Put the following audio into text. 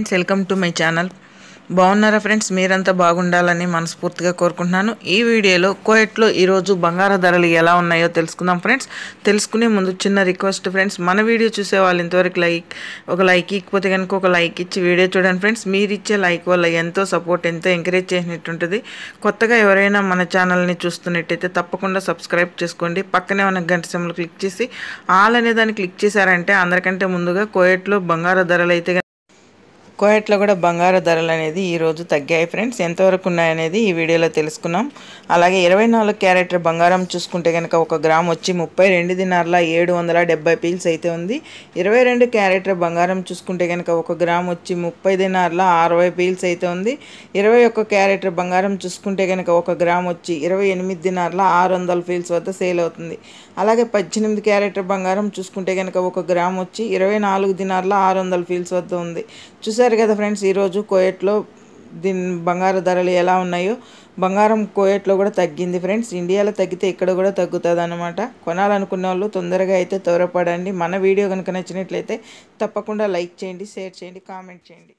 Friends welcome to my channel. బాగున్నారా friends? మీరంతా బాగుండాలని మనస్ఫూర్తిగా కోరుకుంటున్నాను. ఈ వీడియోలో కోయట్లో ఈరోజు బంగారు ధరలు ఎలా ఉన్నాయో తెలుసుకుందాం ఫ్రెండ్స్. తెలుసుకునే ముందు చిన్న రిక్వెస్ట్ ఫ్రెండ్స్, మన వీడియో చూసే వాళ్ళు ఇంతవరకు ఒక లైక్ ఇకపోతే కనుక ఒక లైక్ ఇచ్చి వీడియో చూడండి ఫ్రెండ్స్. మీరు ఇచ్చే లైక్ వల్ల ఎంతో సపోర్ట్, ఎంతో ఎంకరేజ్ చేసినట్టుంటుంది. కొత్తగా ఎవరైనా మన ఛానల్ని చూస్తున్నట్టయితే తప్పకుండా సబ్స్క్రైబ్ చేసుకోండి. పక్కనే ఉన్న గంట సింబల్ క్లిక్ చేసి ఆల్ అనే దాన్ని క్లిక్ చేశారంటే అందరికంటే ముందుగా కోయట్లో బంగారు ధరలు అయితే కోయట్లో కూడా బంగారు ధరలు అనేది ఈరోజు తగ్గాయి ఫ్రెండ్స్. ఎంతవరకు ఉన్నాయనేది ఈ వీడియోలో తెలుసుకున్నాం. అలాగే 24 క్యారెట్ బంగారం చూసుకుంటే కనుక 1 గ్రామ్ వచ్చి 32 దినార్ల 770 పీల్స్ అయితే ఉంది. 22 క్యారెట్ బంగారం చూసుకుంటే కనుక 1 గ్రామ్ వచ్చి 30 దినార్ల 60 పీల్స్ అయితే ఉంది. 21 క్యారెట్ బంగారం చూసుకుంటే కనుక 1 గ్రామ్ వచ్చి 28 దినార్ల 600 పీల్స్ వద్ద సేల్ అవుతుంది. అలాగే 18 క్యారెట్ బంగారం చూసుకుంటే కనుక 1 గ్రామ్ వచ్చి 24 దినార్ల 600 పీల్స్ వద్ద ఉంది. చూసారు కదా ఫ్రెండ్స్, ఈరోజు కోయట్లో బంగారు ధరలు ఎలా ఉన్నాయో. బంగారం కోయట్లో కూడా తగ్గింది ఫ్రెండ్స్. ఇండియాలో తగ్గితే ఇక్కడ కూడా తగ్గుతుంది అనమాట. కొనాలనుకున్న వాళ్ళు తొందరగా అయితే త్వరపడండి. మన వీడియో కనుక నచ్చినట్లయితే తప్పకుండా లైక్ చేయండి, షేర్ చేయండి, కామెంట్ చేయండి.